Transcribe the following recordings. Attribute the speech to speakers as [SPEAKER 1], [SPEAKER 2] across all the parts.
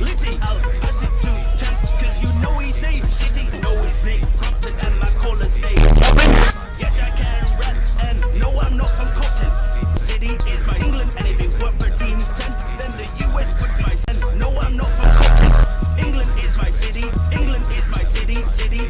[SPEAKER 1] Litty, I'll pass it to chance, cause you know he's safe. City, no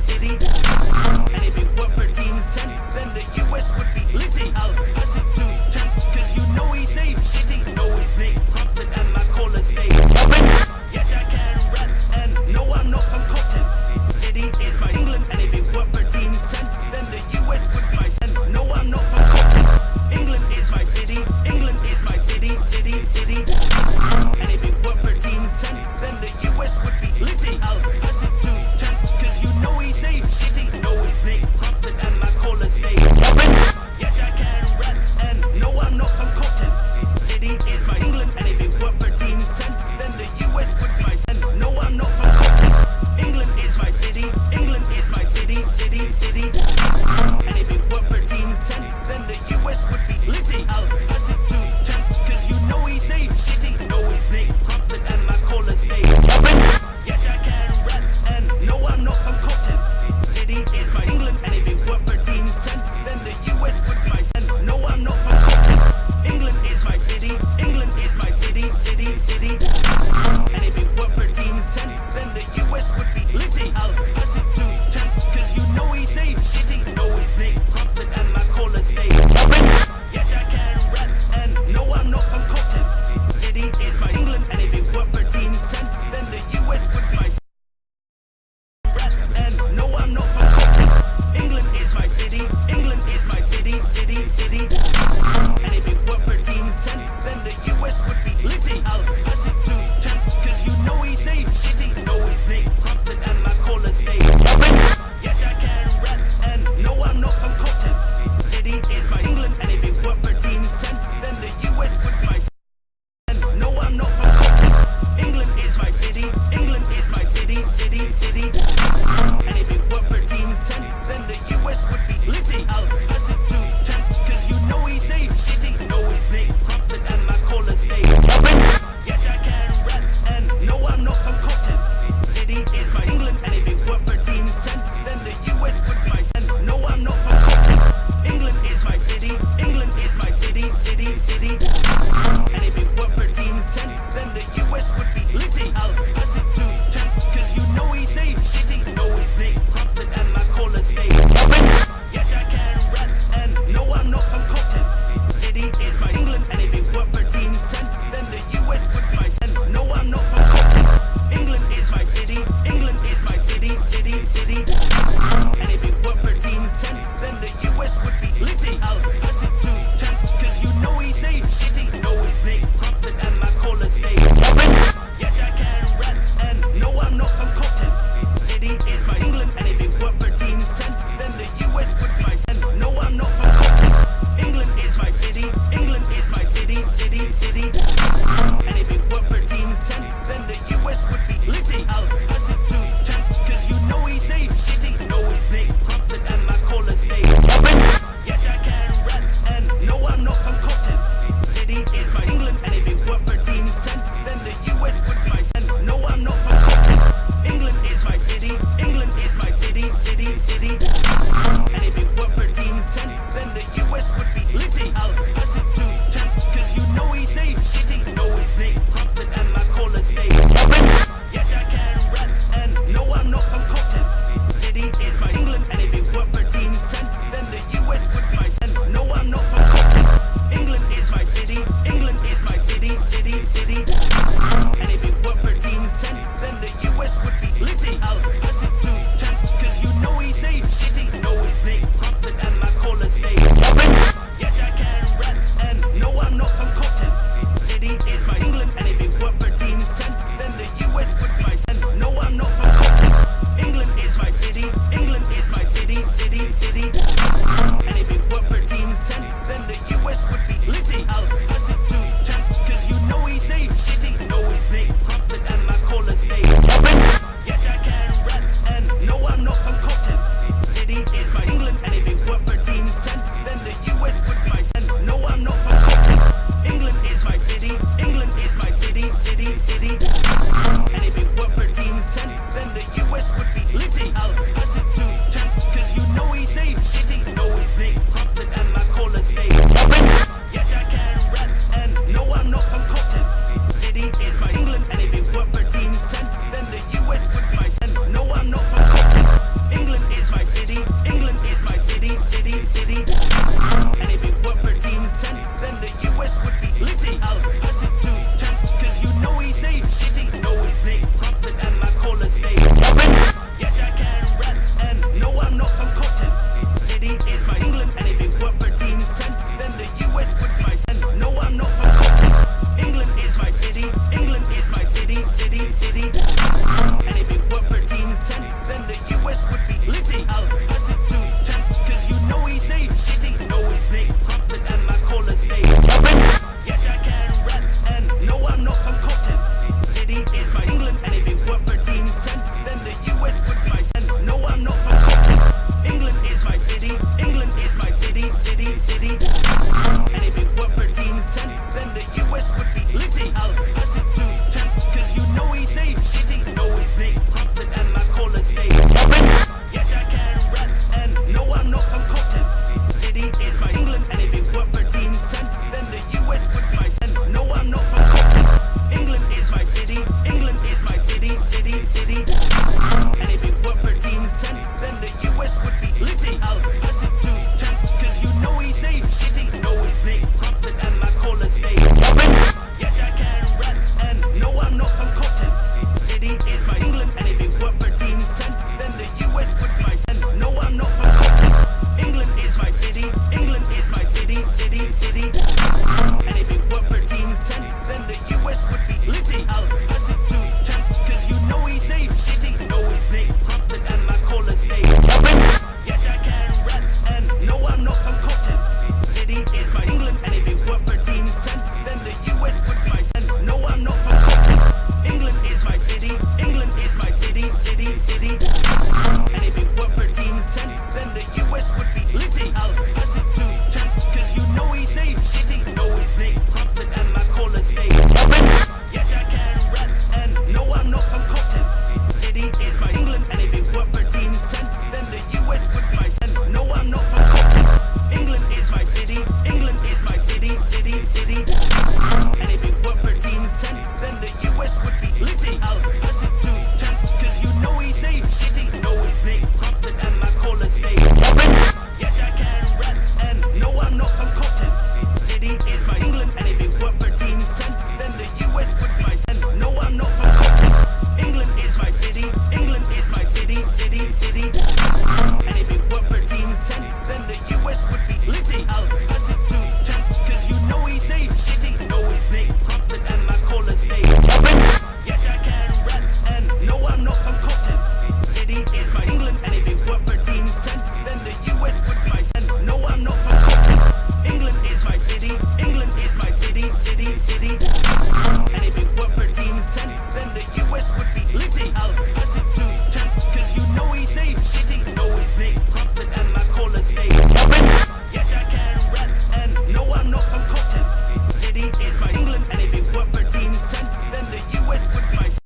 [SPEAKER 1] city. And if it were per team 10, then the US would be litty. I'll pass it to Chance, cause you know he's a shitty. Know his name, Compton, and my caller stay open. Yes, I can rap, and no, I'm not from Compton. City is my England, and if it were per team 10, then the US would be my 10. No, I'm not from Compton. England is my city, England is my city, city, city. And if it were per team 10, then the US would be litty. I'll pass it to Chance, cause you know he's a shitty. Know his name, Compton, and my caller stay open. Yes, I can rap, and no, I'm not from Compton. City is my England, and if it were per team 10, then the US would be my 10. No, I'm not from Compton. England is my city, England is my city, city, city. And if it were per team 10, then the US would be litty. I'll pass it to Chance, cause you know he's a shitty. Know his name, Compton, and my caller stay open. Yes, I can rap, and no, I'm not from Compton. City is my England, and if it were per team 10, then the US would be my 10. No, I'm not from Compton. England is my city, England is my city, city, city. And if it were per team 10, then the US would be litty. I'll pass it to Chance, cause you know he's a shitty. Know his name, Compton, and my caller stay open. Yes, I can rap, and no, I'm not from Compton. City is my England, and if it were per team 10, then the US would be my rap, and no, I'm not from Compton. England is my city, England is my city, city, city. And if it were per team 10, then the US would be litty. I'll pass it to Chance, cause you know he's a shitty. Know his name, Compton, and my caller stay open. Yes, I can rap, and no, I'm not from Compton. City is my England, and if it were per team 10, then the US would be my 10. No, I'm not from Compton. England is my city, England is my city, city, city. And if it were per team 10, then the US would be litty. I'll pass it to Chance, cause you know he's a shitty. Know his name, Compton, and my caller stay open. Yes, I can rap, and no, I'm not from Compton. City is my England, and if it were per team 10, then the US would be my 10. No, I'm not from Compton. England is my city, England is my city, city, city. And if it were per team 10, then the US would be litty. I'll pass it to Chance, cause you know he's a shitty. Know his name, Compton, and my caller stay open. Yes, I can rap, and no, I'm not from Compton. City is my England, and if it were per team 10, then the US would be my 10. No, I'm not from Compton. England is my city, England is my city, city, city. And if it were per team 10, then the US would be litty. I'll pass it to Chance, cause you know he's a shitty. Know his name, Compton, and my caller stay open. Yes, I can rap, and no, I'm not from Compton. City is my England, and if it were per team 10, then the US would be my 10. No, I'm not from Compton. England is my city, England is my city, city, city. And if it were per team 10, then the US would be litty. I'll pass it to Chance, cause you know he's a shitty. Know his name, Compton, and my caller stay open. Yes, I can rap, and no, I'm not from Compton. City is my England, and if it were per team 10, then the US would be my 10. No, I'm not from Compton. England is my city, England is my city, city, city. And if it were per team 10, then the US would be litty. I'll pass it to Chance, cause you know he's a shitty. Know his name, Compton, and my caller stay open. Yes, I can rap, and no, I'm not from Compton. City is my England, and if it were per team 10, then the US would be my 10. No, I'm not from Compton. England is my city, England is my city, city, city. And if it were per team 10, then the US would be litty. I'll pass it to Chance, cause you know he's a shitty. Know his name, Compton, and my caller stay open. Yes, I can rap, and no, I'm not from Compton. City is my England, and if it were per team 10, then the US would be my 10. No, I'm not from Compton. England is my city, England is my city, city, city.